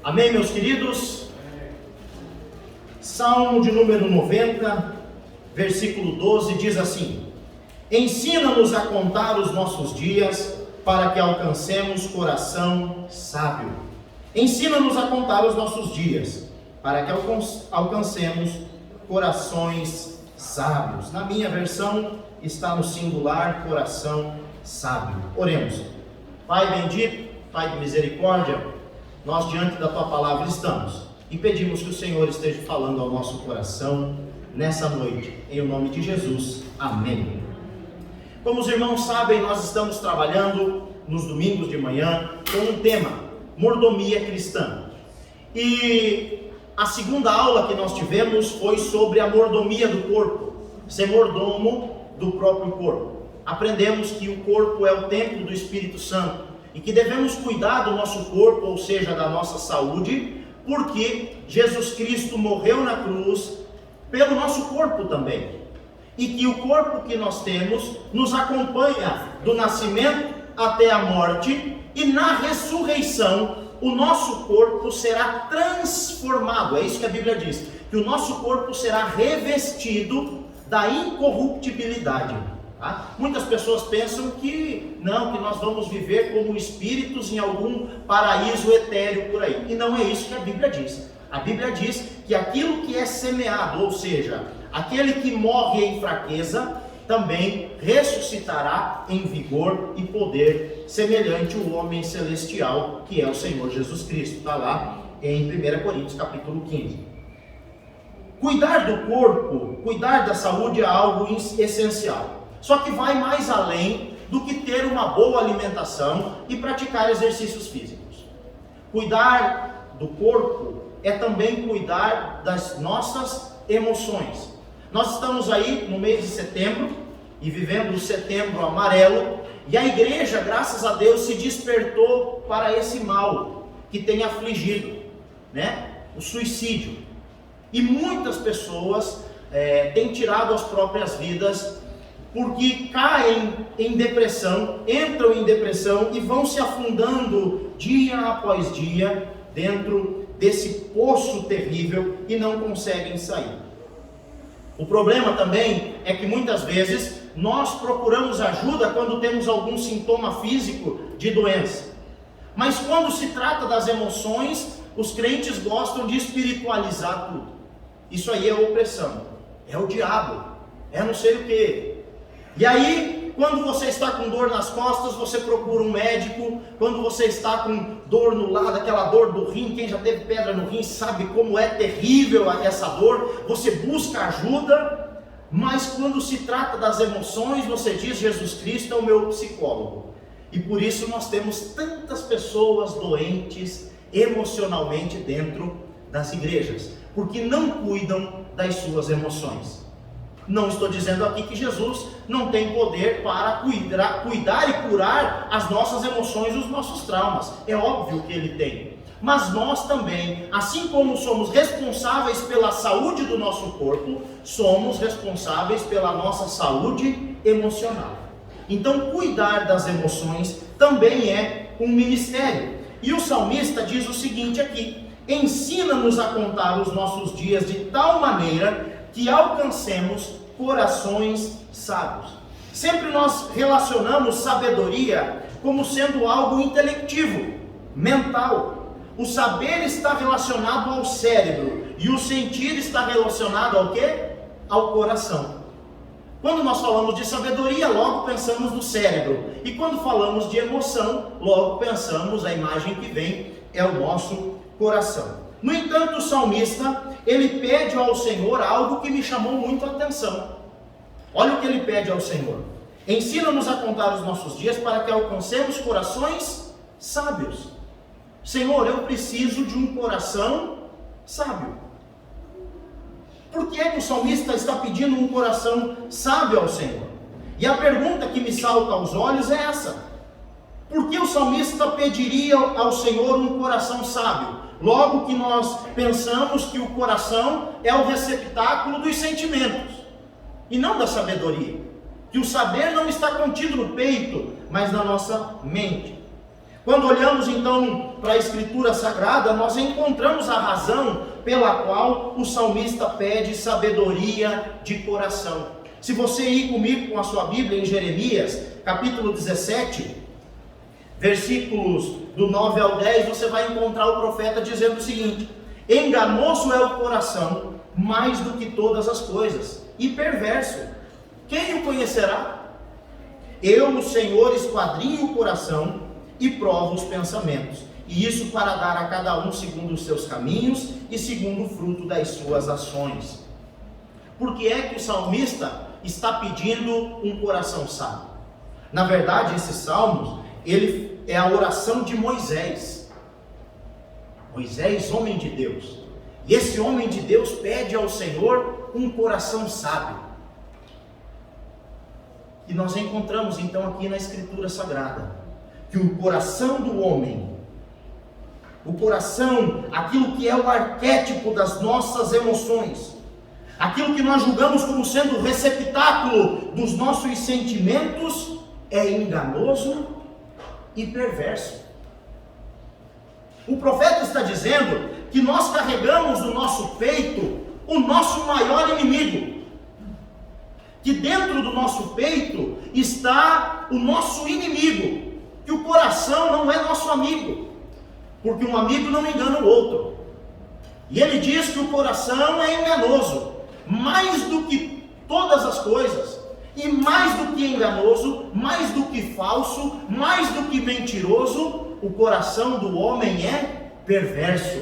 Amém, meus queridos? Salmo de número 90, versículo 12, diz assim: ensina-nos a contar os nossos dias, para que alcancemos coração sábio. Ensina-nos a contar os nossos dias, para que alcancemos corações sábios. Na minha versão está no singular, coração sábio. Oremos. Pai bendito, Pai de misericórdia, nós diante da Tua palavra estamos e pedimos que o Senhor esteja falando ao nosso coração nessa noite, em nome de Jesus, amém. Como os irmãos sabem, nós estamos trabalhando nos domingos de manhã com um tema, mordomia cristã. E a segunda aula que nós tivemos foi sobre a mordomia do corpo, ser mordomo do próprio corpo. Aprendemos que o corpo é o templo do Espírito Santo e que devemos cuidar do nosso corpo, ou seja, da nossa saúde, porque Jesus Cristo morreu na cruz pelo nosso corpo também. E que o corpo que nós temos nos acompanha do nascimento até a morte, e na ressurreição o nosso corpo será transformado. É isso que a Bíblia diz, que o nosso corpo será revestido da incorruptibilidade. Muitas pessoas pensam que nós vamos viver como espíritos em algum paraíso etéreo por aí, e não é isso que a Bíblia diz. A Bíblia diz que aquilo que é semeado, ou seja, aquele que morre em fraqueza, também ressuscitará em vigor e poder, semelhante ao homem celestial, que é o Senhor Jesus Cristo. Está lá em 1 Coríntios capítulo 15. Cuidar do corpo, cuidar da saúde é algo essencial. Só que vai mais além do que ter uma boa alimentação e praticar exercícios físicos. Cuidar do corpo é também cuidar das nossas emoções. Nós estamos aí no mês de setembro e vivendo o setembro amarelo, e a igreja, graças a Deus, se despertou para esse mal que tem afligido, o suicídio. E muitas pessoas têm tirado as próprias vidas porque caem em depressão, entram em depressão e vão se afundando dia após dia dentro desse poço terrível e não conseguem sair. O problema também é que muitas vezes nós procuramos ajuda quando temos algum sintoma físico de doença. Mas quando se trata das emoções, os crentes gostam de espiritualizar tudo. Isso aí é opressão, é o diabo, é não sei o que. E aí, quando você está com dor nas costas, você procura um médico. Quando você está com dor no lado, aquela dor do rim, quem já teve pedra no rim sabe como é terrível essa dor, você busca ajuda. Mas quando se trata das emoções, você diz: Jesus Cristo é o meu psicólogo. E por isso nós temos tantas pessoas doentes emocionalmente dentro das igrejas, porque não cuidam das suas emoções. Não estou dizendo aqui que Jesus não tem poder para cuidar e curar as nossas emoções e os nossos traumas. É óbvio que Ele tem. Mas nós também, assim como somos responsáveis pela saúde do nosso corpo, somos responsáveis pela nossa saúde emocional. Então, cuidar das emoções também é um ministério. E o salmista diz o seguinte aqui: ensina-nos a contar os nossos dias de tal maneira que alcancemos corações sábios. Sempre nós relacionamos sabedoria como sendo algo intelectivo, mental. O saber está relacionado ao cérebro e o sentir está relacionado ao quê? Ao coração. Quando nós falamos de sabedoria, logo pensamos no cérebro. E quando falamos de emoção, logo pensamos, a imagem que vem é o nosso coração. No entanto, o salmista, ele pede ao Senhor algo que me chamou muito a atenção. Olha o que ele pede ao Senhor: ensina-nos a contar os nossos dias para que alcancemos corações sábios. Senhor, eu preciso de um coração sábio. Por que o salmista está pedindo um coração sábio ao Senhor? E a pergunta que me salta aos olhos é essa: por que o salmista pediria ao Senhor um coração sábio? Logo que nós pensamos que o coração é o receptáculo dos sentimentos e não da sabedoria, que o saber não está contido no peito, mas na nossa mente. Quando olhamos então para a Escritura Sagrada, nós encontramos a razão pela qual o salmista pede sabedoria de coração. Se você ir comigo com a sua Bíblia em Jeremias, capítulo 17, versículos do 9 ao 10, você vai encontrar o profeta dizendo o seguinte: enganoso é o coração mais do que todas as coisas, e perverso, quem o conhecerá? Eu, o Senhor, esquadrinho o coração e provo os pensamentos, e isso para dar a cada um segundo os seus caminhos e segundo o fruto das suas ações. Por que é que o salmista está pedindo um coração sábio? Na verdade, esses salmos, ele é a oração de Moisés. Moisés, homem de Deus. E esse homem de Deus pede ao Senhor um coração sábio. E nós encontramos então aqui na Escritura Sagrada que o coração do homem, o coração, aquilo que é o arquétipo das nossas emoções, aquilo que nós julgamos como sendo o receptáculo dos nossos sentimentos, é enganoso e perverso. O profeta está dizendo que nós carregamos no nosso peito o nosso maior inimigo, que dentro do nosso peito está o nosso inimigo, que o coração não é nosso amigo, porque um amigo não engana o outro. E ele diz que o coração é enganoso, mais do que todas as coisas, e mais do que enganoso, mais do que falso, mais do que mentiroso, o coração do homem é perverso.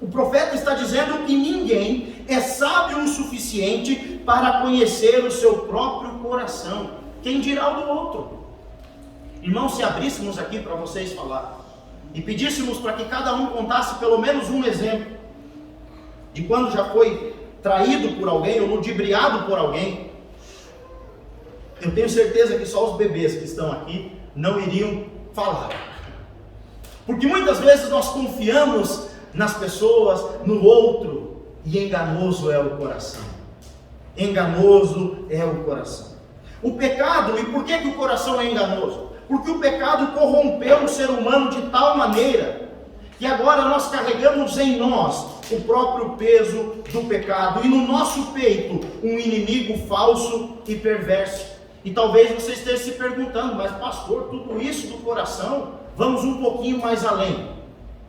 O profeta está dizendo que ninguém é sábio o suficiente para conhecer o seu próprio coração, quem dirá o do outro? Irmãos, se abríssemos aqui para vocês falar e pedíssemos para que cada um contasse pelo menos um exemplo de quando já foi traído por alguém ou ludibriado por alguém, eu tenho certeza que só os bebês que estão aqui não iriam falar, porque muitas vezes nós confiamos nas pessoas, no outro, e enganoso é o coração. Enganoso é o coração. O pecado, e por que o coração é enganoso? Porque o pecado corrompeu o ser humano de tal maneira que agora nós carregamos em nós o próprio peso do pecado, e no nosso peito um inimigo falso e perverso. E talvez você esteja se perguntando: mas pastor, tudo isso do coração? Vamos um pouquinho mais além.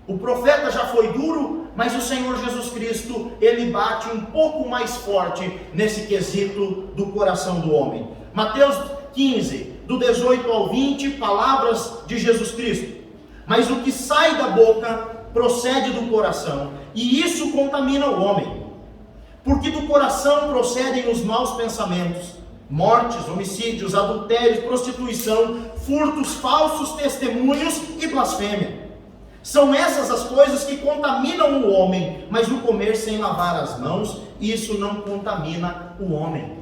O profeta já foi duro, mas o Senhor Jesus Cristo, ele bate um pouco mais forte nesse quesito do coração do homem. Mateus 15, do 18 ao 20, palavras de Jesus Cristo: mas o que sai da boca procede do coração, e isso contamina o homem, porque do coração procedem os maus pensamentos, mortes, homicídios, adultérios, prostituição, furtos, falsos testemunhos e blasfêmia. São essas as coisas que contaminam o homem, mas o comer sem lavar as mãos, isso não contamina o homem.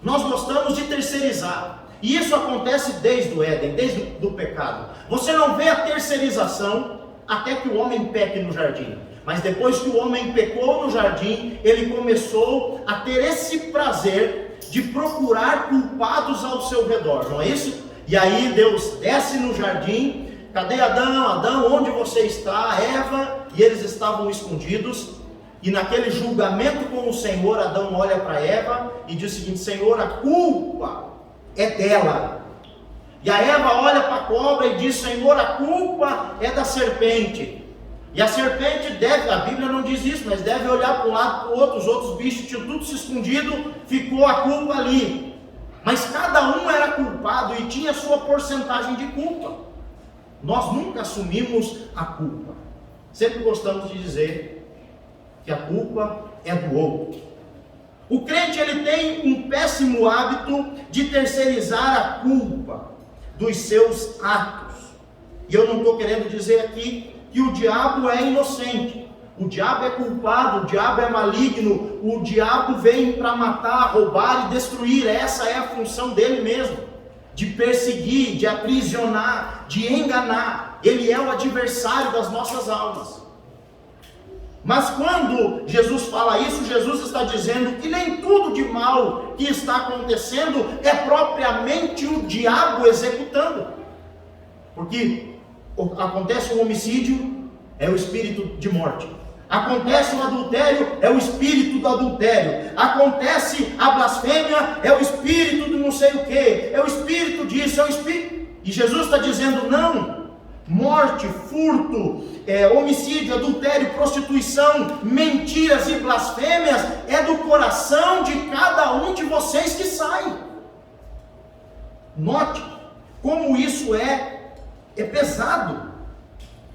Nós gostamos de terceirizar, e isso acontece desde o Éden, desde o pecado. Você não vê a terceirização até que o homem peque no jardim, mas depois que o homem pecou no jardim, ele começou a ter esse prazer de procurar culpados ao seu redor, não é isso? E aí Deus desce no jardim: cadê Adão? Adão, onde você está? Eva? E eles estavam escondidos. E naquele julgamento com o Senhor, Adão olha para Eva e diz o seguinte: Senhor, a culpa é dela. E a Eva olha para a cobra e diz: Senhor, a culpa é da serpente. E a serpente deve, a Bíblia não diz isso, mas deve olhar para um lado, para o outro, os outros bichos tinham tudo se escondido, ficou a culpa ali. Mas cada um era culpado e tinha sua porcentagem de culpa. Nós nunca assumimos a culpa. Sempre gostamos de dizer que a culpa é do outro. O crente, ele tem um péssimo hábito de terceirizar a culpa dos seus atos. E eu não estou querendo dizer aqui que o diabo é inocente. O diabo é culpado, o diabo é maligno, o diabo vem para matar, roubar e destruir. Essa é a função dele mesmo, de perseguir, de aprisionar, de enganar. Ele é o adversário das nossas almas. Mas quando Jesus fala isso, Jesus está dizendo que nem tudo de mal que está acontecendo é propriamente o diabo executando. Porque acontece um homicídio, é o espírito de morte. Acontece um adultério, é o espírito do adultério. Acontece a blasfêmia, é o espírito do não sei o que, é o espírito disso, é o espírito. E Jesus está dizendo: não, morte, furto, homicídio, adultério, prostituição, mentiras e blasfêmias é do coração de cada um de vocês que sai. Note como isso é pesado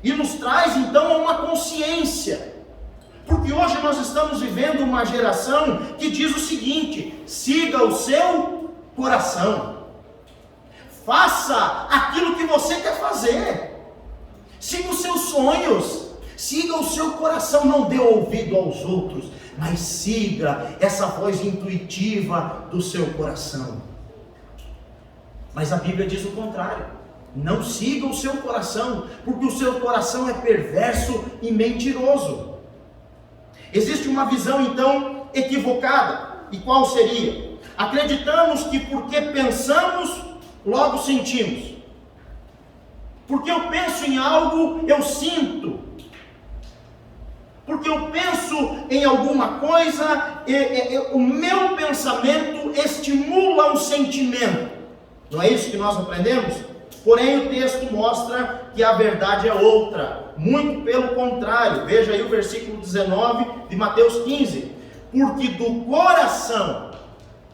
e nos traz então a uma consciência. Porque hoje nós estamos vivendo uma geração que diz o seguinte: siga o seu coração, faça aquilo que você quer fazer, siga os seus sonhos, siga o seu coração, não dê ouvido aos outros, mas siga essa voz intuitiva do seu coração. Mas a Bíblia diz o contrário: não siga o seu coração, porque o seu coração é perverso e mentiroso. Existe uma visão então equivocada. E qual seria? Acreditamos que porque pensamos, logo sentimos. Porque eu penso em algo, eu sinto. Porque eu penso em alguma coisa, o meu pensamento estimula um sentimento. Não é isso que nós aprendemos? Porém, o texto mostra que a verdade é outra, muito pelo contrário. Veja aí o versículo 19 de Mateus 15. Porque do coração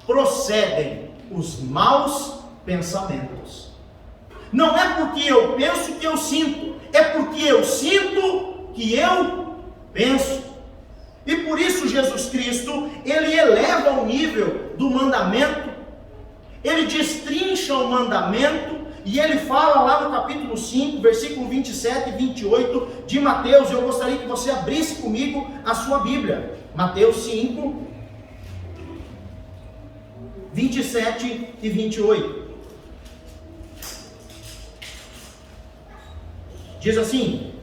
procedem os maus pensamentos. Não é porque eu penso que eu sinto, é porque eu sinto que eu penso. E por isso Jesus Cristo, ele eleva o nível do mandamento, ele destrincha o mandamento, e ele fala lá no capítulo 5, versículo 27 e 28 de Mateus. Eu gostaria que você abrisse comigo a sua Bíblia. Mateus 5, 27 e 28. Diz assim: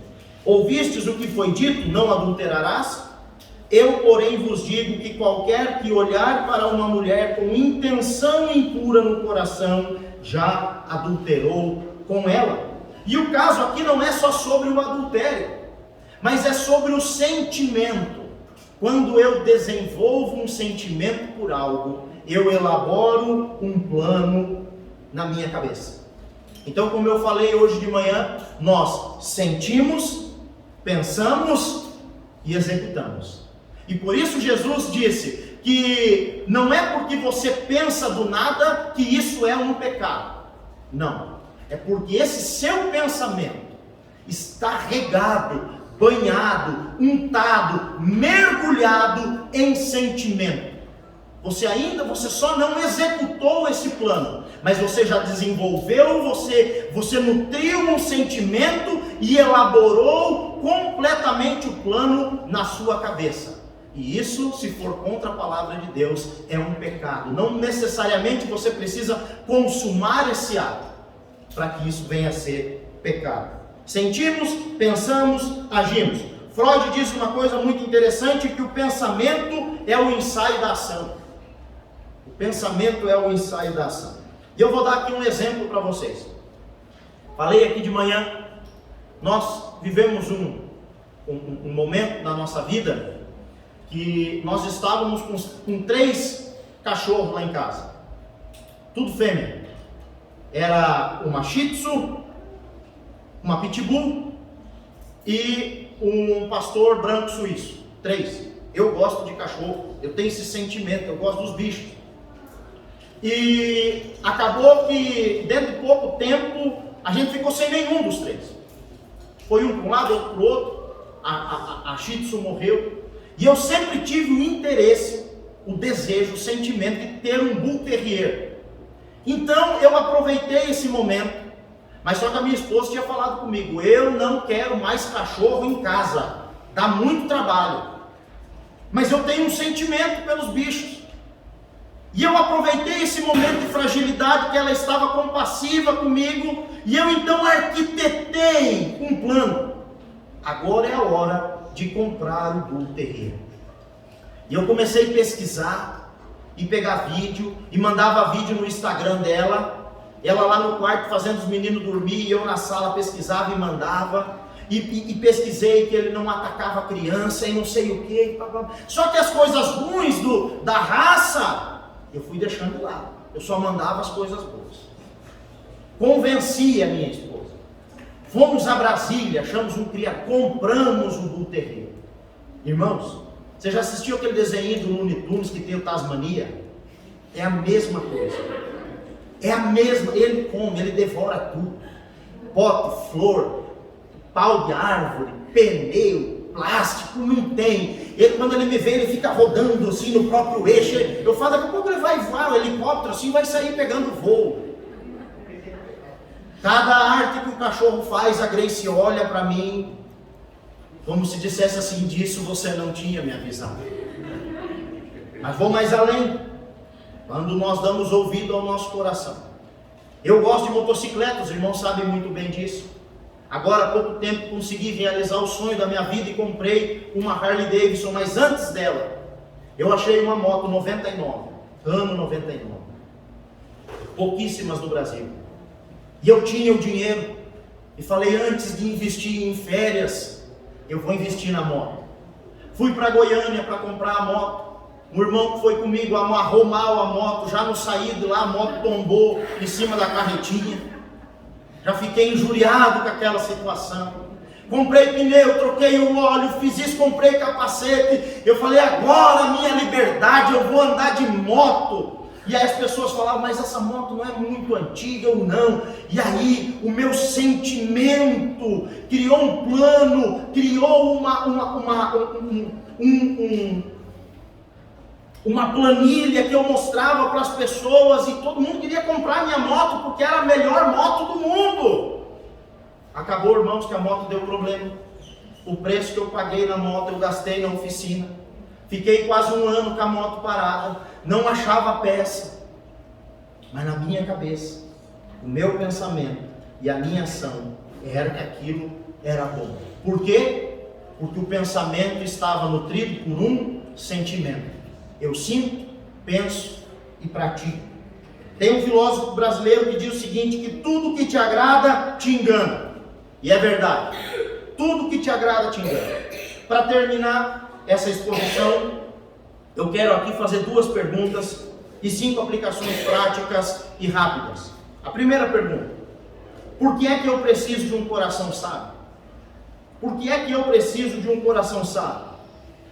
ouvistes o que foi dito, não adulterarás? Eu, porém, vos digo que qualquer que olhar para uma mulher com intenção impura no coração, já adulterou com ela. E o caso aqui não é só sobre o adultério, mas é sobre o sentimento. Quando eu desenvolvo um sentimento por algo, eu elaboro um plano na minha cabeça. Então, como eu falei hoje de manhã, nós sentimos, pensamos e executamos. E por isso Jesus disse que não é porque você pensa do nada que isso é um pecado. Não, é porque esse seu pensamento está regado, banhado, untado, mergulhado em sentimento. Você só não executou esse plano, mas você já desenvolveu, você nutriu um sentimento e elaborou completamente o plano na sua cabeça. E isso, se for contra a palavra de Deus, é um pecado. Não necessariamente você precisa consumar esse ato para que isso venha a ser pecado. Sentimos, pensamos, agimos. Freud diz uma coisa muito interessante, que o pensamento é o ensaio da ação. O pensamento é o ensaio da ação. E eu vou dar aqui um exemplo para vocês. Falei aqui de manhã, nós vivemos um momento na nossa vida que nós estávamos com 3 cachorros lá em casa, tudo fêmea. Era uma Shih Tzu, uma Pitbull e um pastor branco suíço. 3. Eu gosto de cachorro, eu tenho esse sentimento, eu gosto dos bichos. E acabou que dentro de pouco tempo a gente ficou sem nenhum dos 3. Foi um para um lado, outro para o outro. A Shih Tzu morreu. E eu sempre tive o interesse, o desejo, o sentimento de ter um Bull Terrier. Então eu aproveitei esse momento, mas só que a minha esposa tinha falado comigo: eu não quero mais cachorro em casa, dá muito trabalho. Mas eu tenho um sentimento pelos bichos. E eu aproveitei esse momento de fragilidade que ela estava compassiva comigo, e eu então arquitetei um plano. Agora é a hora de comprar o Bull Terrier. E eu comecei a pesquisar e pegar vídeo, e mandava vídeo no Instagram dela, ela lá no quarto fazendo os meninos dormir, e eu na sala pesquisava e mandava, e pesquisei que ele não atacava a criança e não sei o que. Só que as coisas ruins da raça, eu fui deixando lá. Eu só mandava as coisas boas. Convenci a minha esposa. Fomos a Brasília, achamos um criador, compramos um Bull Terrier. Irmãos, você já assistiu aquele desenho do Looney Tunes que tem o Tasmania? É a mesma coisa. É a mesma, ele come, ele devora tudo. Pote, flor, pau de árvore, pneu, plástico, não tem. Ele, quando ele me vê, ele fica rodando assim no próprio eixo. Eu falo, daqui a pouco ele vai voar, o helicóptero assim vai sair pegando voo. Cada arte que o cachorro faz, a Grace olha para mim, como se dissesse assim, disso você não tinha me avisado. Mas vou mais além. Quando nós damos ouvido ao nosso coração. Eu gosto de motocicleta, os irmãos sabem muito bem disso. Agora há pouco tempo consegui realizar o sonho da minha vida e comprei uma Harley Davidson, mas antes dela, eu achei uma moto 99, ano 99. Pouquíssimas no Brasil. E eu tinha o dinheiro, e falei, antes de investir em férias, eu vou investir na moto. Fui para Goiânia para comprar a moto. O irmão que foi comigo amarrou mal a moto, já no saído lá a moto tombou em cima da carretinha. Já fiquei injuriado com aquela situação. Comprei pneu, troquei o óleo, fiz isso, comprei capacete. Eu falei, agora a minha liberdade, eu vou andar de moto. E aí as pessoas falavam, mas essa moto não é muito antiga ou não? E aí o meu sentimento criou um plano, criou uma planilha que eu mostrava para as pessoas, e todo mundo queria comprar minha moto, porque era a melhor moto do mundo. Acabou, irmãos, que a moto deu problema. O preço que eu paguei na moto, eu gastei na oficina. Fiquei quase um ano com a moto parada, não achava peça. Mas na minha cabeça, o meu pensamento e a minha ação era que aquilo era bom. Por quê? Porque o pensamento estava nutrido por um sentimento. Eu sinto, penso e pratico. Tem um filósofo brasileiro que diz o seguinte, que tudo que te agrada te engana. E é verdade. Tudo que te agrada te engana. Para terminar essa exposição, eu quero aqui fazer 2 perguntas e 5 aplicações práticas e rápidas. A primeira pergunta: por que é que eu preciso de um coração sábio? Por que é que eu preciso de um coração sábio?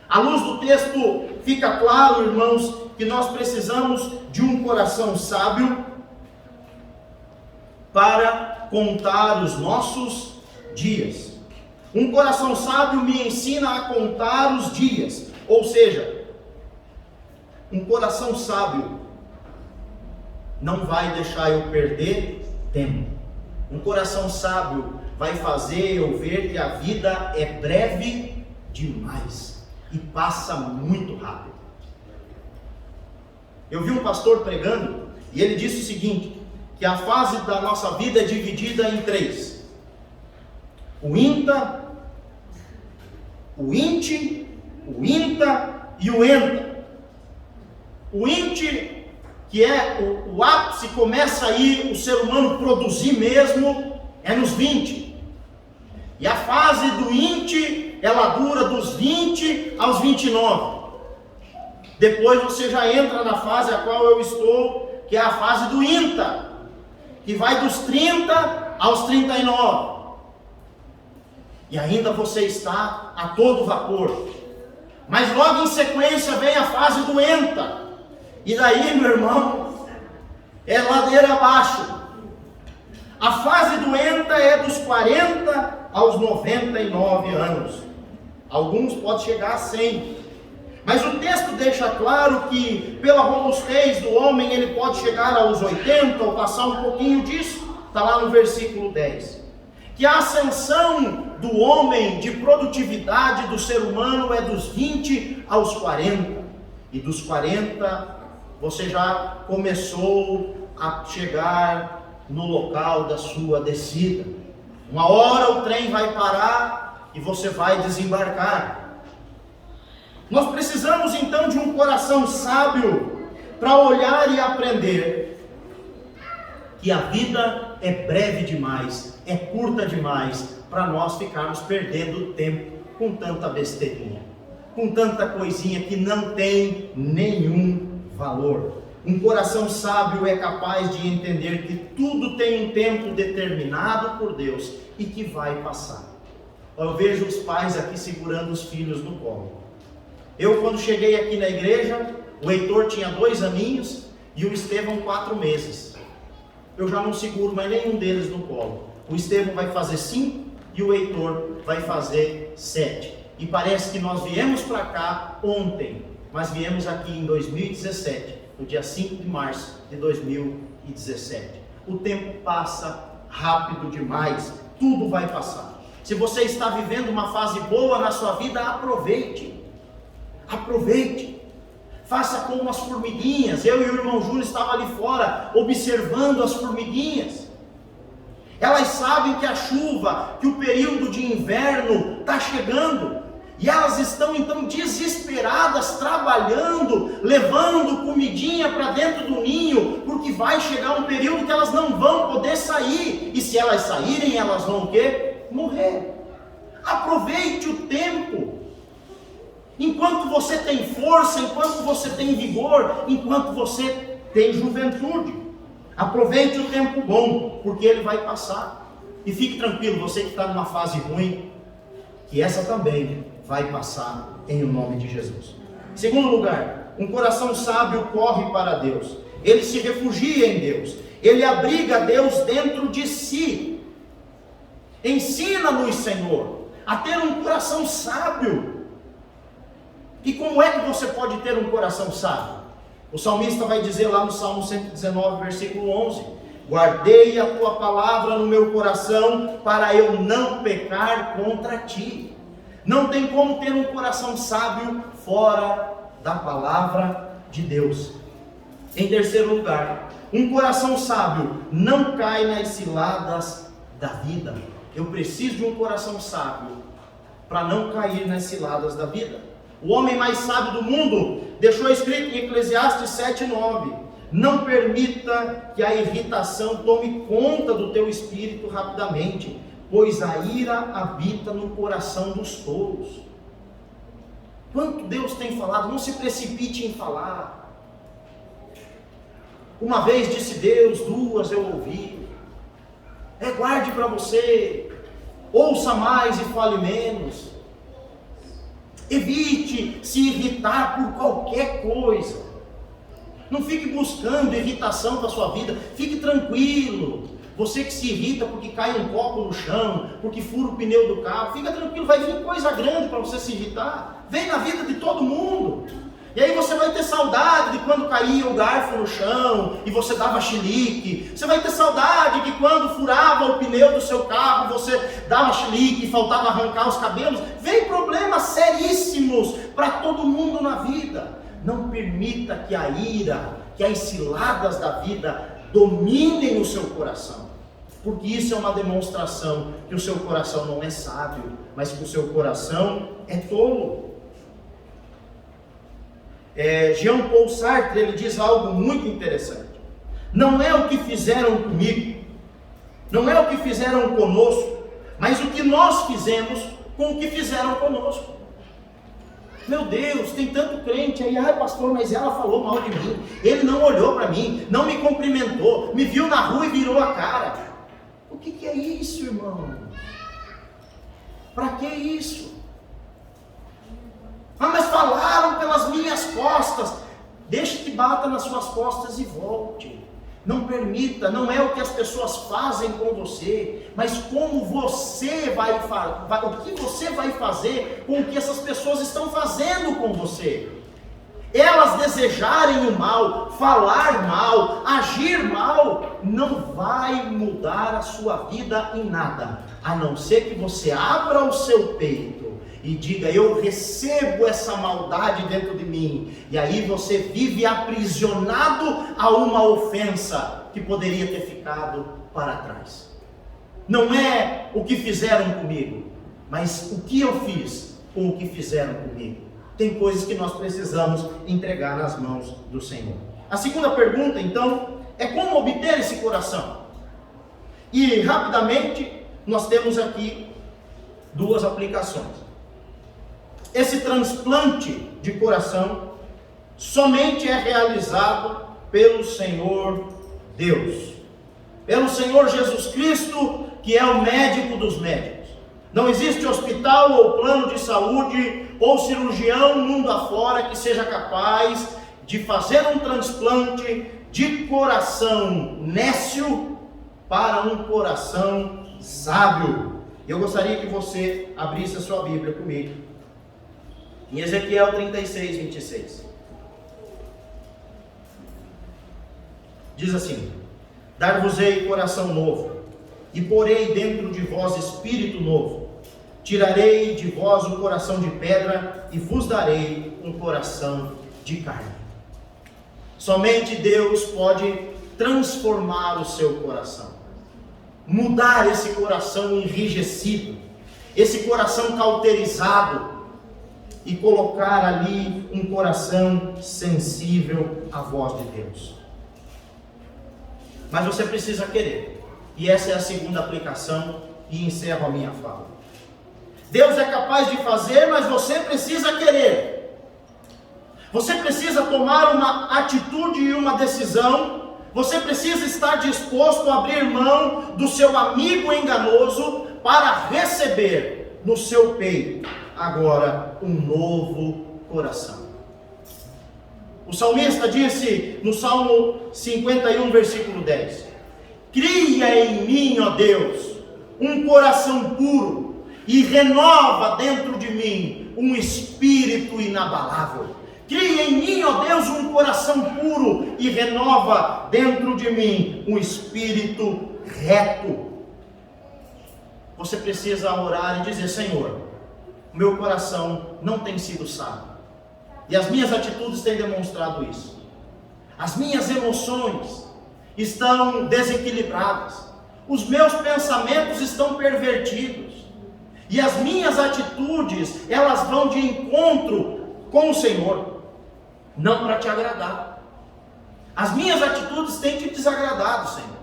À luz do texto, fica claro, irmãos, que nós precisamos de um coração sábio para contar os nossos dias. Um coração sábio me ensina a contar os dias. Ou seja, um coração sábio não vai deixar eu perder tempo. Um coração sábio vai fazer eu ver que a vida é breve demais e passa muito rápido. Eu vi um pastor pregando e ele disse o seguinte, que a fase da nossa vida é dividida em 3. O INTA, o INTE, o INTA e o ENTA. O INTE, que é o ápice, começa aí o ser humano produzir mesmo, é nos 20. E a fase do INTE, ela dura dos 20 aos 29. Depois você já entra na fase a qual eu estou, que é a fase do INTA, que vai dos 30 aos 39. E ainda você está a todo vapor. Mas logo em sequência vem a fase do ENTA. E daí, meu irmão, é ladeira abaixo. A fase do ENTA é dos 40 aos 99 anos. Alguns podem chegar a 100. Mas o texto deixa claro que, pela robustez do homem, ele pode chegar aos 80 ou passar um pouquinho disso. Está lá no versículo 10. Que a ascensão do homem de produtividade do ser humano é dos 20 aos 40. E dos 40, você já começou a chegar no local da sua descida. Uma hora o trem vai parar e você vai desembarcar. Nós precisamos então de um coração sábio para olhar e aprender que a vida é breve demais, é curta demais, para nós ficarmos perdendo tempo com tanta besteirinha, com tanta coisinha que não tem nenhum valor. Um coração sábio é capaz de entender que tudo tem um tempo determinado por Deus e que vai passar. Eu vejo os pais aqui segurando os filhos no colo. Eu, quando cheguei aqui na igreja, o Heitor tinha 2 aninhos e o Estevão 4 meses. Eu já não seguro mais nenhum deles no colo. O Estevão vai fazer 5 e o Heitor vai fazer 7. E parece que nós viemos para cá ontem, mas viemos aqui em 2017, no dia 5 de março de 2017. O tempo passa rápido demais, tudo vai passar. Se você está vivendo uma fase boa na sua vida, aproveite. Aproveite. Faça como as formiguinhas. Eu e o irmão Júlio estavam ali fora, observando as formiguinhas. Elas sabem que a chuva, que o período de inverno está chegando. E elas estão então desesperadas, trabalhando, levando comidinha para dentro do ninho, porque vai chegar um período que elas não vão poder sair. E se elas saírem, elas vão o quê? Morrer. Aproveite o tempo. Enquanto você tem força, enquanto você tem vigor, enquanto você tem juventude. Aproveite o tempo bom, porque ele vai passar. E fique tranquilo, você que está numa fase ruim, que essa também vai passar em nome de Jesus. Segundo lugar, um coração sábio corre para Deus. Ele se refugia em Deus. Ele abriga Deus dentro de si. Ensina-nos, Senhor, a ter um coração sábio. E como é que você pode ter um coração sábio? O salmista vai dizer lá no Salmo 119, versículo 11: guardei a tua palavra no meu coração, para eu não pecar contra ti. Não tem como ter um coração sábio fora da palavra de Deus. Em terceiro lugar, um coração sábio não cai nas ciladas da vida. Eu preciso de um coração sábio para não cair nas ciladas da vida. O homem mais sábio do mundo deixou escrito em Eclesiastes 7:9: não permita que a irritação tome conta do teu espírito rapidamente, pois a ira habita no coração dos tolos. Quanto Deus tem falado, não se precipite em falar. Uma vez disse Deus, 2 eu ouvi. Guarde para você, ouça mais e fale menos. Evite se irritar por qualquer coisa. Não fique buscando irritação para a sua vida. Fique tranquilo. Você que se irrita porque cai um copo no chão, porque fura o pneu do carro, fica tranquilo, vai vir coisa grande para você se irritar. Vem na vida de todo mundo. E aí você vai ter saudade de quando caía o garfo no chão e você dava chilique. Você vai ter saudade de quando furava o pneu do seu carro, você dava chilique e faltava arrancar os cabelos. Vem problemas seríssimos para todo mundo na vida. Não permita que a ira, que as ciladas da vida dominem o seu coração. Porque isso é uma demonstração que o seu coração não é sábio, mas que o seu coração é tolo. Jean Paul Sartre, ele diz algo muito interessante. Não é o que fizeram comigo, não é o que fizeram conosco, mas o que nós fizemos com o que fizeram conosco. Meu Deus, tem tanto crente aí, pastor, mas ela falou mal de mim, ele não olhou para mim, não me cumprimentou, me viu na rua e virou a cara. O que é isso, irmão? Para que isso? Mas falaram pelas minhas costas. Deixe que bata nas suas costas e volte. Não permita, não é o que as pessoas fazem com você, mas como você vai fazer, o que você vai fazer com o que essas pessoas estão fazendo com você. Elas desejarem o mal, falar mal, agir mal, não vai mudar a sua vida em nada, a não ser que você abra o seu peito e diga: eu recebo essa maldade dentro de mim. E aí você vive aprisionado a uma ofensa que poderia ter ficado para trás. Não é o que fizeram comigo, mas o que eu fiz com o que fizeram comigo. Tem coisas que nós precisamos entregar nas mãos do Senhor. A segunda pergunta, então, é como obter esse coração. E rapidamente nós temos aqui duas aplicações. Esse transplante de coração somente é realizado pelo Senhor Deus, pelo Senhor Jesus Cristo, que é o médico dos médicos. Não existe hospital ou plano de saúde ou cirurgião mundo afora que seja capaz de fazer um transplante de coração nécio para um coração sábio. Eu gostaria que você abrisse a sua Bíblia comigo em Ezequiel 36, 26. Diz assim: dar-vos-ei coração novo, e porei dentro de vós espírito novo. Tirarei de vós o coração de pedra, e vos darei um coração de carne. Somente Deus pode transformar o seu coração, mudar esse coração enrijecido, esse coração cauterizado, e colocar ali um coração sensível à voz de Deus. Mas você precisa querer, e essa é a segunda aplicação, e encerro a minha fala. Deus é capaz de fazer, mas você precisa querer. Você precisa tomar uma atitude e uma decisão. Você precisa estar disposto a abrir mão do seu amigo enganoso para receber no seu peito agora um novo coração. O salmista disse no Salmo 51, versículo 10: cria em mim, ó Deus, um coração puro, e renova dentro de mim um espírito inabalável. Cria em mim, ó Deus, um coração puro, e renova dentro de mim um espírito reto. Você precisa orar e dizer: Senhor, o meu coração não tem sido sábio, e as minhas atitudes têm demonstrado isso. As minhas emoções estão desequilibradas, os meus pensamentos estão pervertidos, e as minhas atitudes, elas vão de encontro com o Senhor, não para te agradar. As minhas atitudes têm te desagradado, Senhor.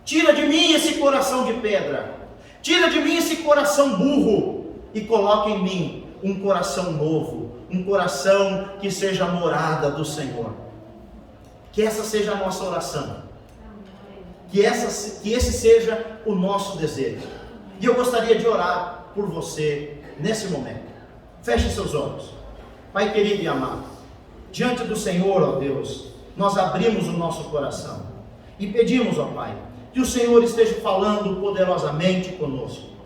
Tira de mim esse coração de pedra, tira de mim esse coração burro, e coloca em mim um coração novo, um coração que seja a morada do Senhor. Que essa seja a nossa oração, que esse seja o nosso desejo. E eu gostaria de orar por você nesse momento. Feche seus olhos. Pai querido e amado, diante do Senhor, ó Deus, nós abrimos o nosso coração e pedimos, ó Pai, que o Senhor esteja falando poderosamente conosco.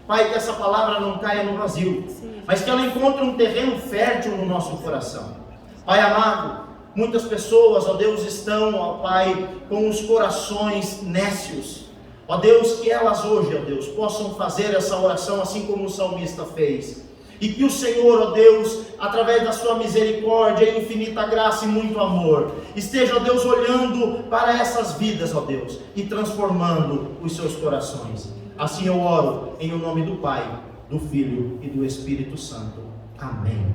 Pai, que essa palavra não caia no vazio, mas que ela encontre um terreno fértil no nosso coração. Pai amado, muitas pessoas, ó Deus, estão, ó Pai, com os corações nécios. Ó Deus, que elas hoje, ó Deus, possam fazer essa oração assim como o salmista fez. E que o Senhor, ó Deus, através da sua misericórdia, infinita graça e muito amor, esteja, ó Deus, olhando para essas vidas, ó Deus, e transformando os seus corações. Assim eu oro em o nome do Pai, do Filho e do Espírito Santo. Amém.